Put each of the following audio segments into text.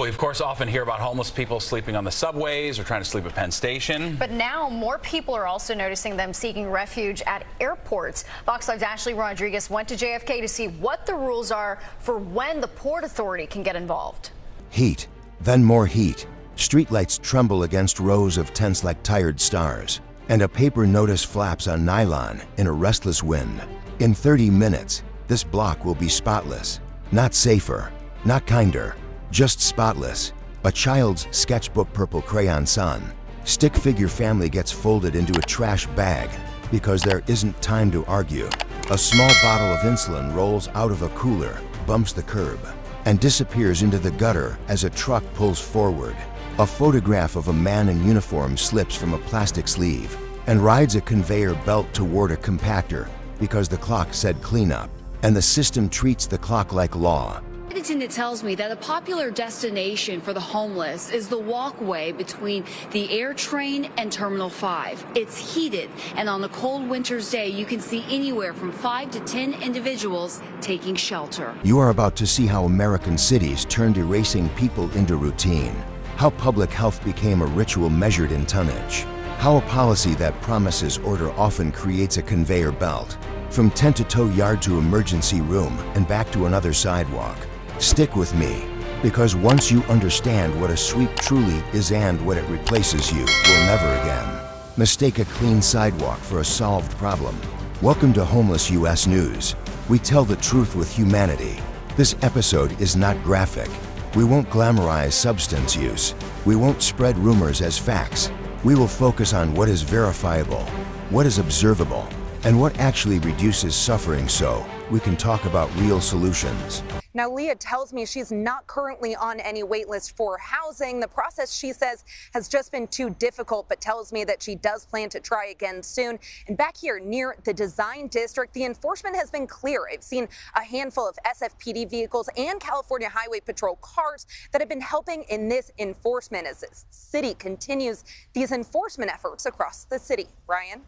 We, of course, often hear about homeless people sleeping on the subways or trying to sleep at Penn Station. But now more people are also noticing them seeking refuge at airports. Fox 5's Ashley Rodriguez went to JFK to see what the rules are for when the Port Authority can get involved. Heat, then more heat. Streetlights tremble against rows of tents like tired stars, and a paper notice flaps on nylon in a restless wind. In 30 minutes, this block will be spotless. Not safer, not kinder, just spotless. A child's sketchbook purple crayon sun. Stick figure family gets folded into a trash bag because there isn't time to argue. A small bottle of insulin rolls out of a cooler, bumps the curb, and disappears into the gutter as a truck pulls forward. A photograph of a man in uniform slips from a plastic sleeve and rides a conveyor belt toward a compactor because the clock said cleanup, and the system treats the clock like law. It tells me that a popular destination for the homeless is the walkway between the air train and Terminal 5. It's heated, and on a cold winter's day, you can see anywhere from 5 to 10 individuals taking shelter. You are about to see how American cities turned erasing people into routine, how public health became a ritual measured in tonnage, how a policy that promises order often creates a conveyor belt, from tent-to-toe yard to emergency room and back to another sidewalk. Stick with me, because once you understand what a sweep truly is and what it replaces, you will never again mistake a clean sidewalk for a solved problem. Welcome to Homeless US News. We tell the truth with humanity. This episode is not graphic. We won't glamorize substance use. We won't spread rumors as facts. We will focus on what is verifiable, what is observable, and what actually reduces suffering so we can talk about real solutions. Now, Leah tells me she's not currently on any wait list for housing. The process, she says, has just been too difficult, but tells me that she does plan to try again soon. And back here near the Design District, the enforcement has been clear. I've seen a handful of SFPD vehicles and California Highway Patrol cars that have been helping in this enforcement as this city continues these enforcement efforts across the city. Ryan?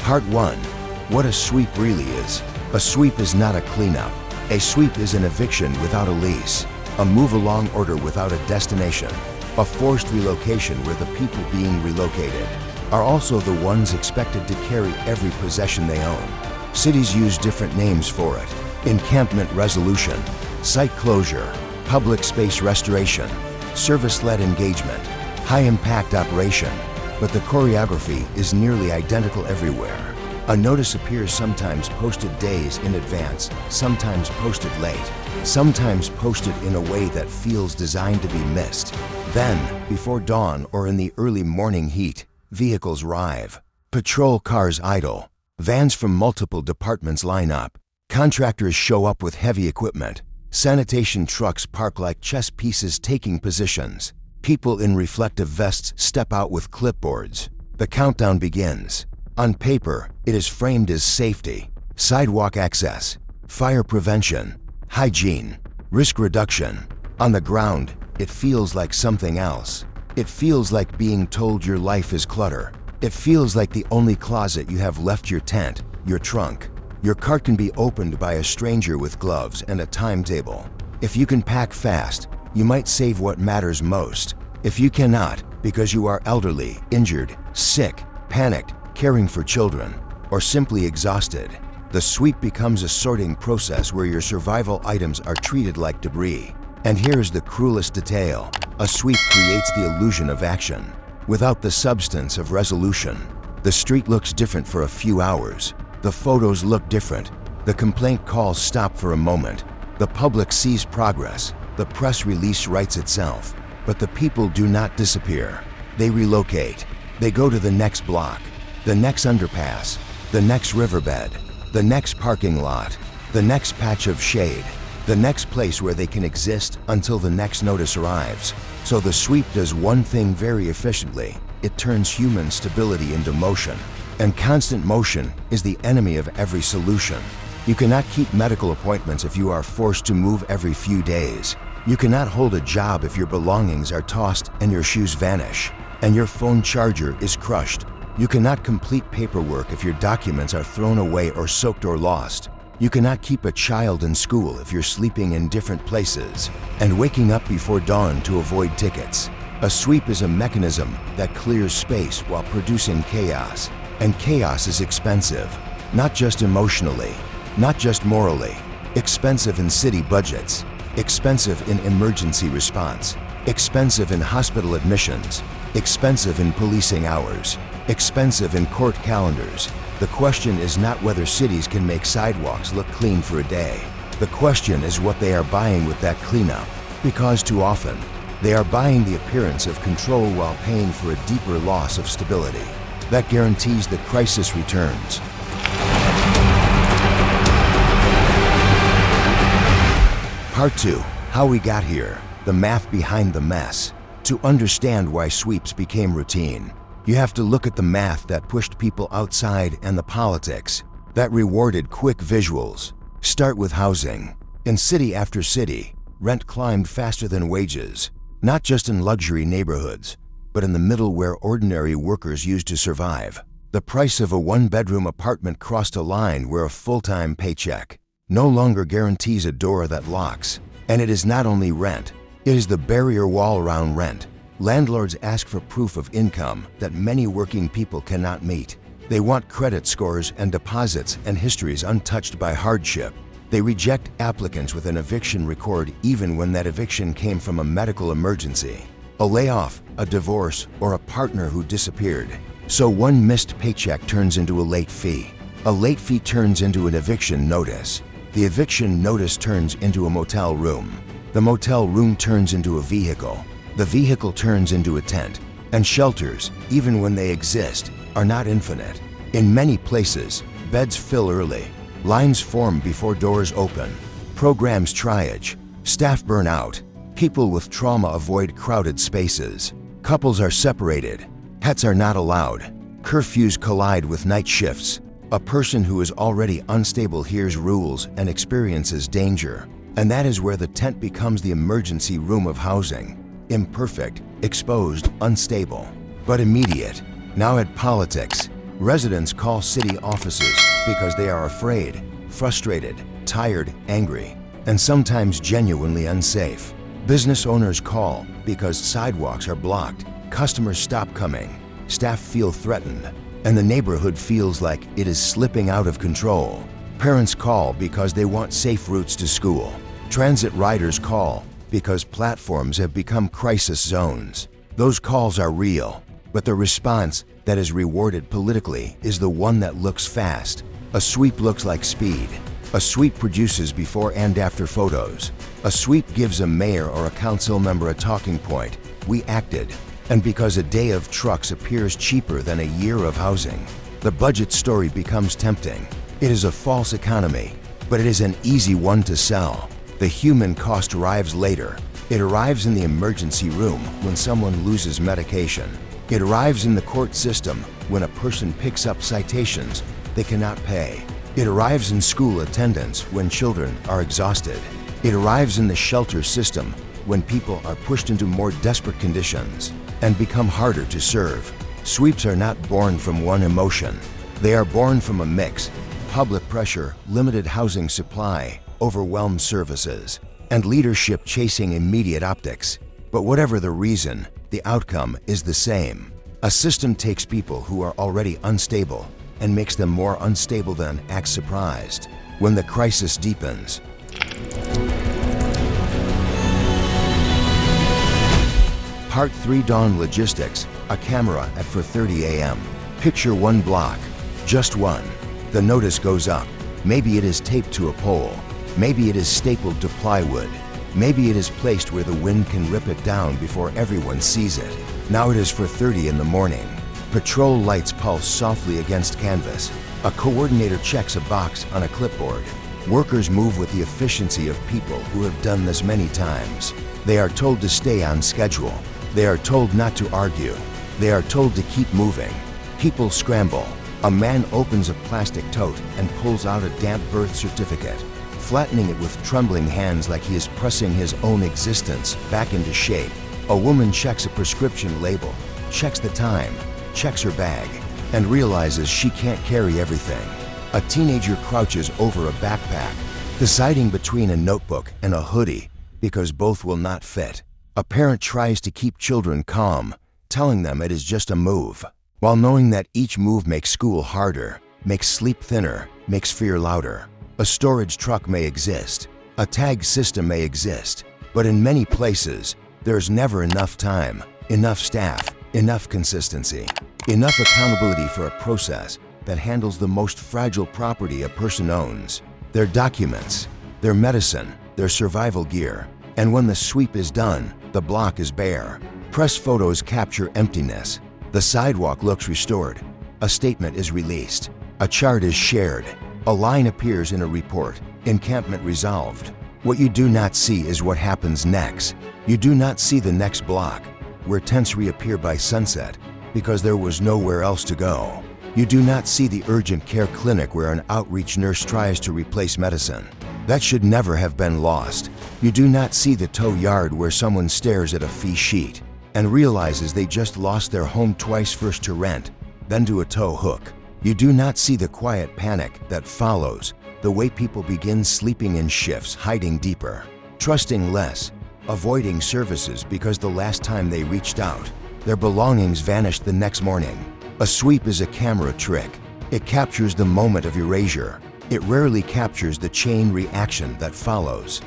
Part 1. What a sweep really is. A sweep is not a cleanup. A sweep is an eviction without a lease, a move-along order without a destination, a forced relocation where the people being relocated are also the ones expected to carry every possession they own. Cities use different names for it: encampment resolution, site closure, public space restoration, service-led engagement, high-impact operation. But the choreography is nearly identical everywhere. A notice appears sometimes posted days in advance, sometimes posted late, sometimes posted in a way that feels designed to be missed. Then, before dawn or in the early morning heat, vehicles arrive. Patrol cars idle. Vans from multiple departments line up. Contractors show up with heavy equipment. Sanitation trucks park like chess pieces taking positions. People in reflective vests step out with clipboards. The countdown begins. On paper, it is framed as safety, sidewalk access, fire prevention, hygiene, risk reduction. On the ground, it feels like something else. It feels like being told your life is clutter. It feels like the only closet you have left your tent, your trunk. Your cart can be opened by a stranger with gloves and a timetable. If you can pack fast, you might save what matters most. If you cannot, because you are elderly, injured, sick, panicked, caring for children, or simply exhausted, the sweep becomes a sorting process where your survival items are treated like debris. And here's the cruelest detail: a sweep creates the illusion of action without the substance of resolution. The street looks different for a few hours. The photos look different. The complaint calls stop for a moment. The public sees progress. The press release writes itself. But the people do not disappear. They relocate. They go to the next block, the next underpass, the next riverbed, the next parking lot, the next patch of shade, the next place where they can exist until the next notice arrives. So the sweep does one thing very efficiently. It turns human stability into motion. And constant motion is the enemy of every solution. You cannot keep medical appointments if you are forced to move every few days. You cannot hold a job if your belongings are tossed and your shoes vanish, and your phone charger is crushed. You cannot complete paperwork if your documents are thrown away or soaked or lost. You cannot keep a child in school if you're sleeping in different places and waking up before dawn to avoid tickets. A sweep is a mechanism that clears space while producing chaos. And chaos is expensive, not just emotionally, not just morally. Expensive in city budgets, expensive in emergency response, expensive in hospital admissions, expensive in policing hours, expensive in court calendars. The question is not whether cities can make sidewalks look clean for a day. The question is what they are buying with that cleanup. Because too often, they are buying the appearance of control while paying for a deeper loss of stability that guarantees the crisis returns. Part 2. How we got here. The math behind the mess. To understand why sweeps became routine, you have to look at the math that pushed people outside and the politics that rewarded quick visuals. Start with housing. In city after city, rent climbed faster than wages, not just in luxury neighborhoods, but in the middle where ordinary workers used to survive. The price of a one-bedroom apartment crossed a line where a full-time paycheck no longer guarantees a door that locks. And it is not only rent, it is the barrier wall around rent. Landlords ask for proof of income that many working people cannot meet. They want credit scores and deposits and histories untouched by hardship. They reject applicants with an eviction record even when that eviction came from a medical emergency, a layoff, a divorce, or a partner who disappeared. So one missed paycheck turns into a late fee. A late fee turns into an eviction notice. The eviction notice turns into a motel room. The motel room turns into a vehicle. The vehicle turns into a tent. And shelters, even when they exist, are not infinite. In many places, beds fill early. Lines form before doors open. Programs triage. Staff burn out. People with trauma avoid crowded spaces. Couples are separated. Pets are not allowed. Curfews collide with night shifts. A person who is already unstable hears rules and experiences danger. And that is where the tent becomes the emergency room of housing. Imperfect, exposed, unstable, but immediate. Now add politics. Residents call city offices because they are afraid, frustrated, tired, angry, and sometimes genuinely unsafe. Business owners call because sidewalks are blocked, customers stop coming, staff feel threatened, and the neighborhood feels like it is slipping out of control. Parents call because they want safe routes to school. Transit riders call because platforms have become crisis zones. Those calls are real, but the response that is rewarded politically is the one that looks fast. A sweep looks like speed. A sweep produces before and after photos. A sweep gives a mayor or a council member a talking point. We acted. And because a day of trucks appears cheaper than a year of housing, the budget story becomes tempting. It is a false economy, but it is an easy one to sell. The human cost arrives later. It arrives in the emergency room when someone loses medication. It arrives in the court system when a person picks up citations they cannot pay. It arrives in school attendance when children are exhausted. It arrives in the shelter system when people are pushed into more desperate conditions and become harder to serve. Sweeps are not born from one emotion. They are born from a mix: public pressure, limited housing supply, overwhelmed services, and leadership chasing immediate optics. But whatever the reason, the outcome is the same. A system takes people who are already unstable and makes them more unstable than act surprised when the crisis deepens. Part 3: Dawn Logistics. A camera at 4:30 a.m. Picture one block, just one. The notice goes up. Maybe it is taped to a pole. Maybe it is stapled to plywood. Maybe it is placed where the wind can rip it down before everyone sees it. Now it is 4:30 in the morning. Patrol lights pulse softly against canvas. A coordinator checks a box on a clipboard. Workers move with the efficiency of people who have done this many times. They are told to stay on schedule. They are told not to argue. They are told to keep moving. People scramble. A man opens a plastic tote and pulls out a damp birth certificate, flattening it with trembling hands like he is pressing his own existence back into shape. A woman checks a prescription label, checks the time, checks her bag, and realizes she can't carry everything. A teenager crouches over a backpack, deciding between a notebook and a hoodie because both will not fit. A parent tries to keep children calm, telling them it is just a move, while knowing that each move makes school harder, makes sleep thinner, makes fear louder. A storage truck may exist, a tag system may exist, but in many places, there's never enough time, enough staff, enough consistency, enough accountability for a process that handles the most fragile property a person owns: their documents, their medicine, their survival gear. And when the sweep is done, the block is bare. Press photos capture emptiness. The sidewalk looks restored. A statement is released. A chart is shared. A line appears in a report. Encampment resolved. What you do not see is what happens next. You do not see the next block, where tents reappear by sunset because there was nowhere else to go. You do not see the urgent care clinic where an outreach nurse tries to replace medicine. That should never have been lost. You do not see the tow yard where someone stares at a fee sheet and realizes they just lost their home twice, first to rent, then to a tow hook. You do not see the quiet panic that follows, the way people begin sleeping in shifts, hiding deeper, trusting less, avoiding services because the last time they reached out, their belongings vanished the next morning. A sweep is a camera trick. It captures the moment of erasure. It rarely captures the chain reaction that follows.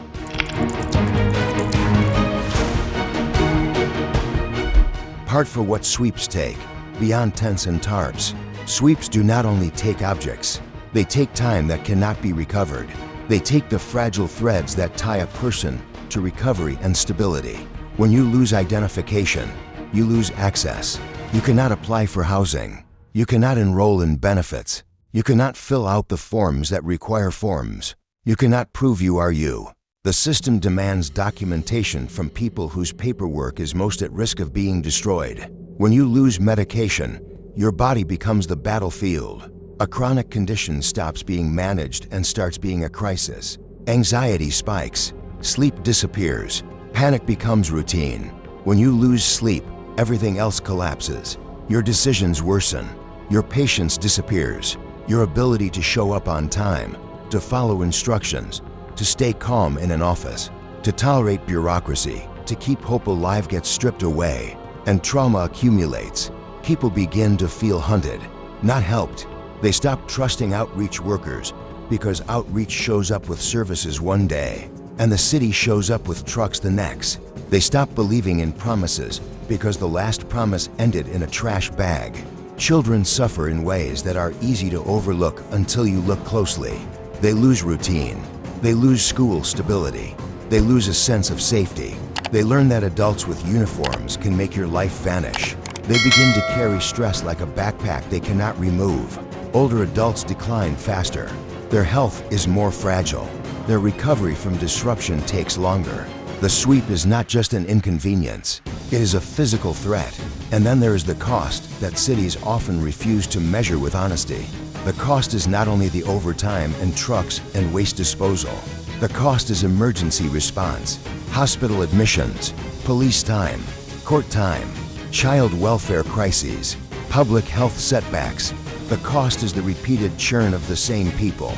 Part for what sweeps take. Beyond tents and tarps, sweeps do not only take objects, they take time that cannot be recovered. They take the fragile threads that tie a person to recovery and stability. When you lose identification, you lose access. You cannot apply for housing. You cannot enroll in benefits. You cannot fill out the forms that require forms. You cannot prove you are you. The system demands documentation from people whose paperwork is most at risk of being destroyed. When you lose medication, your body becomes the battlefield. A chronic condition stops being managed and starts being a crisis. Anxiety spikes. Sleep disappears. Panic becomes routine. When you lose sleep, everything else collapses. Your decisions worsen. Your patience disappears. Your ability to show up on time, to follow instructions, to stay calm in an office, to tolerate bureaucracy, to keep hope alive gets stripped away, and trauma accumulates. People begin to feel hunted, not helped. They stop trusting outreach workers because outreach shows up with services one day, and the city shows up with trucks the next. They stop believing in promises because the last promise ended in a trash bag. Children suffer in ways that are easy to overlook until you look closely. They lose routine. They lose school stability. They lose a sense of safety. They learn that adults with uniforms can make your life vanish. They begin to carry stress like a backpack they cannot remove. Older adults decline faster. Their health is more fragile. Their recovery from disruption takes longer. The sweep is not just an inconvenience. It is a physical threat. And then there is the cost that cities often refuse to measure with honesty. The cost is not only the overtime and trucks and waste disposal. The cost is emergency response, hospital admissions, police time, court time, child welfare crises, public health setbacks. The cost is the repeated churn of the same people,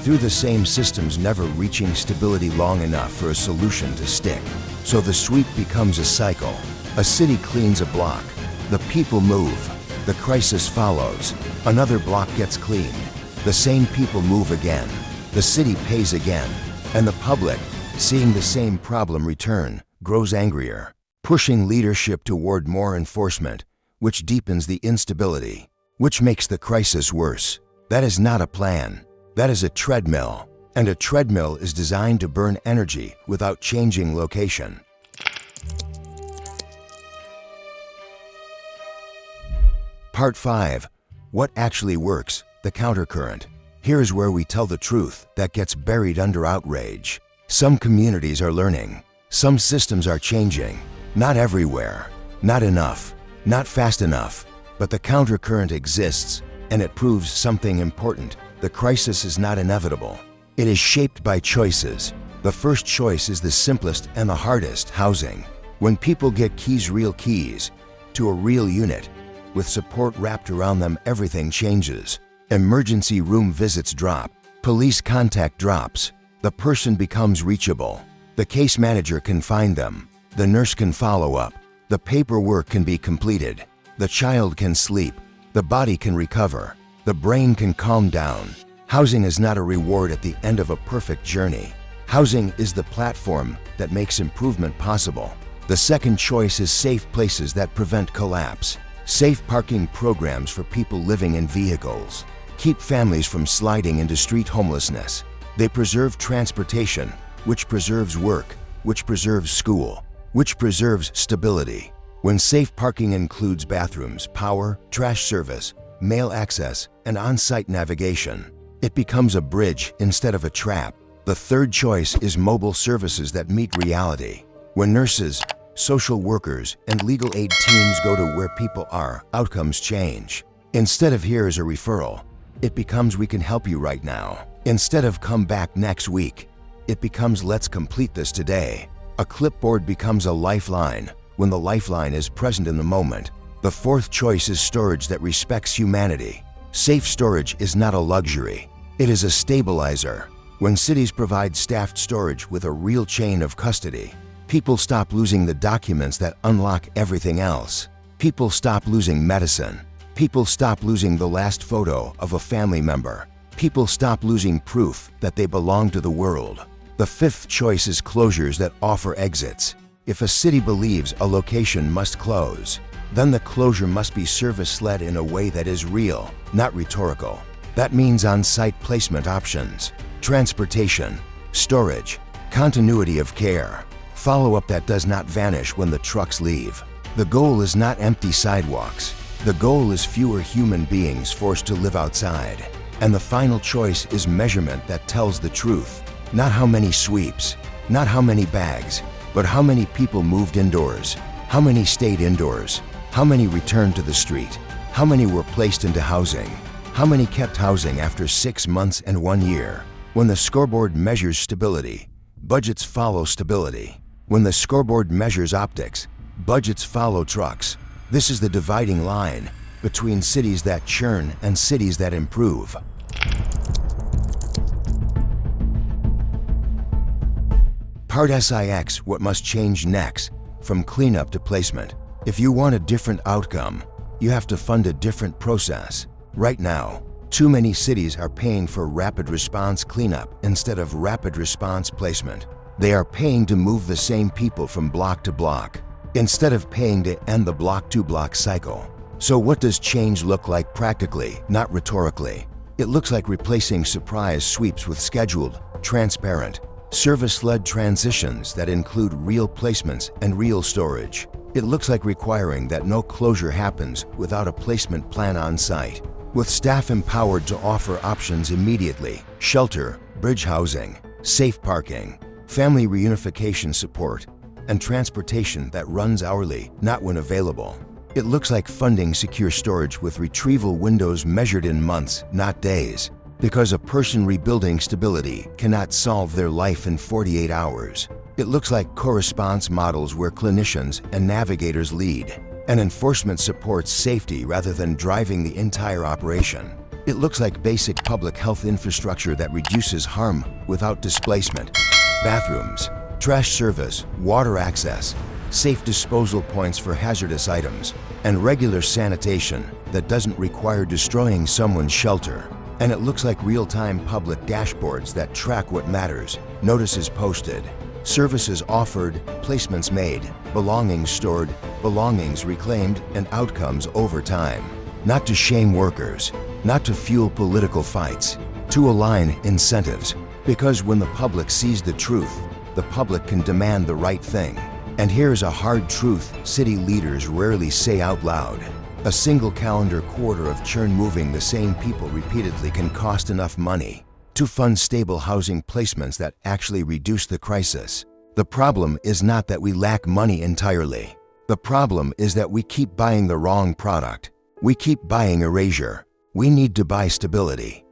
through the same systems, never reaching stability long enough for a solution to stick. So the sweep becomes a cycle. A city cleans a block. The people move. The crisis follows. Another block gets cleaned. The same people move again. The city pays again. And the public, seeing the same problem return, grows angrier, pushing leadership toward more enforcement, which deepens the instability, which makes the crisis worse. That is not a plan. That is a treadmill. And a treadmill is designed to burn energy without changing location. Part 5. What actually works? The countercurrent. Here is where we tell the truth that gets buried under outrage. Some communities are learning. Some systems are changing. Not everywhere. Not enough. Not fast enough. But the countercurrent exists, and it proves something important. The crisis is not inevitable. It is shaped by choices. The first choice is the simplest and the hardest: housing. When people get real keys, to a real unit, with support wrapped around them, everything changes. Emergency room visits drop. Police contact drops. The person becomes reachable. The case manager can find them. The nurse can follow up. The paperwork can be completed. The child can sleep. The body can recover. The brain can calm down. Housing is not a reward at the end of a perfect journey. Housing is the platform that makes improvement possible. The second choice is safe places that prevent collapse. Safe parking programs for people living in vehicles. Keep families from sliding into street homelessness. They preserve transportation, which preserves work, which preserves school, which preserves stability. When safe parking includes bathrooms, power, trash service, mail access, and on-site navigation, it becomes a bridge instead of a trap. The third choice is mobile services that meet reality. When nurses, social workers, and legal aid teams go to where people are, outcomes change. Instead of "here is a referral," it becomes "we can help you right now." Instead of "come back next week," it becomes "let's complete this today." A clipboard becomes a lifeline when the lifeline is present in the moment. The fourth choice is storage that respects humanity. Safe storage is not a luxury. It is a stabilizer. When cities provide staffed storage with a real chain of custody, people stop losing the documents that unlock everything else. People stop losing medicine. People stop losing the last photo of a family member. People stop losing proof that they belong to the world. The fifth choice is closures that offer exits. If a city believes a location must close, then the closure must be service-led in a way that is real, not rhetorical. That means on-site placement options, transportation, storage, continuity of care, follow-up that does not vanish when the trucks leave. The goal is not empty sidewalks. The goal is fewer human beings forced to live outside. And the final choice is measurement that tells the truth. Not how many sweeps, not how many bags, but how many people moved indoors, how many stayed indoors, how many returned to the street, how many were placed into housing, how many kept housing after 6 months and 1 year. When the scoreboard measures stability, budgets follow stability. When the scoreboard measures optics, budgets follow trucks. This is the dividing line between cities that churn and cities that improve. Part SIX, what must change next, from cleanup to placement. If you want a different outcome, you have to fund a different process. Right now, too many cities are paying for rapid response cleanup instead of rapid response placement. They are paying to move the same people from block to block, instead of paying to end the block-to-block cycle. So what does change look like practically, not rhetorically? It looks like replacing surprise sweeps with scheduled, transparent, service-led transitions that include real placements and real storage. It looks like requiring that no closure happens without a placement plan on site, with staff empowered to offer options immediately: shelter, bridge housing, safe parking, family reunification support, and transportation that runs hourly, not when available. It looks like funding secure storage with retrieval windows measured in months, not days, because a person rebuilding stability cannot solve their life in 48 hours. It looks like correspondence models where clinicians and navigators lead, and enforcement supports safety rather than driving the entire operation. It looks like basic public health infrastructure that reduces harm without displacement: bathrooms, trash service, water access, safe disposal points for hazardous items, and regular sanitation that doesn't require destroying someone's shelter. And it looks like real-time public dashboards that track what matters: notices posted, services offered, placements made, belongings stored, belongings reclaimed, and outcomes over time. Not to shame workers, not to fuel political fights, to align incentives. Because when the public sees the truth, the public can demand the right thing. And here's a hard truth city leaders rarely say out loud: a single calendar quarter of churn moving the same people repeatedly can cost enough money to fund stable housing placements that actually reduce the crisis. The problem is not that we lack money entirely. The problem is that we keep buying the wrong product. We keep buying erasure. We need to buy stability.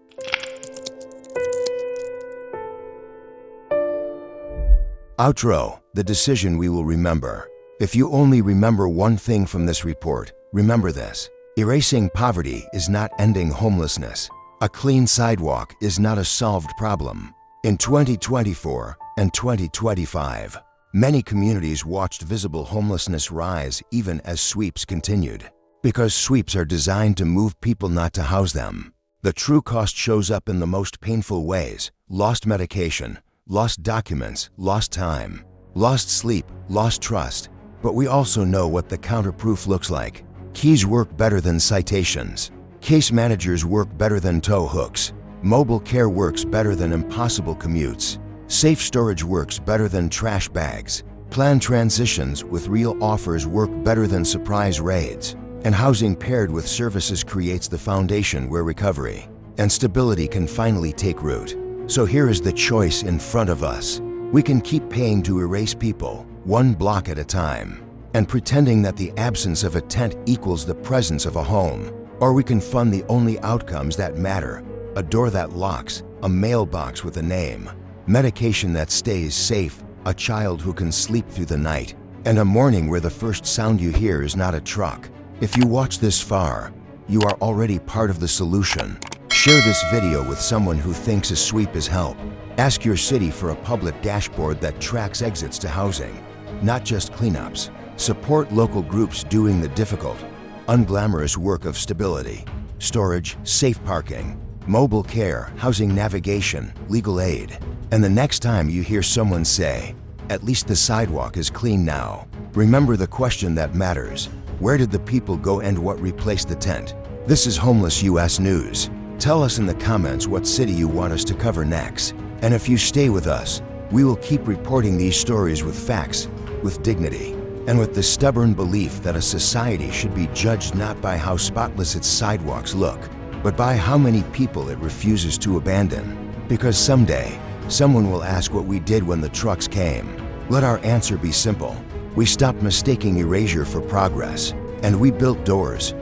Outro: the decision we will remember. If you only remember one thing from this report, remember this: erasing poverty is not ending homelessness. A clean sidewalk is not a solved problem. In 2024 and 2025, many communities watched visible homelessness rise even as sweeps continued. Because sweeps are designed to move people, not to house them. The true cost shows up in the most painful ways: lost medication, lost documents, lost time, lost sleep, lost trust. But we also know what the counterproof looks like. Keys work better than citations. Case managers work better than tow hooks. Mobile care works better than impossible commutes. Safe storage works better than trash bags. Planned transitions with real offers work better than surprise raids. And housing paired with services creates the foundation where recovery and stability can finally take root. So here is the choice in front of us. We can keep paying to erase people, one block at a time, and pretending that the absence of a tent equals the presence of a home. Or we can fund the only outcomes that matter: a door that locks, a mailbox with a name, medication that stays safe, a child who can sleep through the night, and a morning where the first sound you hear is not a truck. If you watch this far, you are already part of the solution. Share this video with someone who thinks a sweep is help. Ask your city for a public dashboard that tracks exits to housing, not just cleanups. Support local groups doing the difficult, unglamorous work of stability, storage, safe parking, mobile care, housing navigation, legal aid. And the next time you hear someone say, "At least the sidewalk is clean now," remember the question that matters: where did the people go and what replaced the tent? This is Homeless US News. Tell us in the comments what city you want us to cover next. And if you stay with us, we will keep reporting these stories with facts, with dignity, and with the stubborn belief that a society should be judged not by how spotless its sidewalks look, but by how many people it refuses to abandon. Because someday, someone will ask what we did when the trucks came. Let our answer be simple. We stopped mistaking erasure for progress, and we built doors,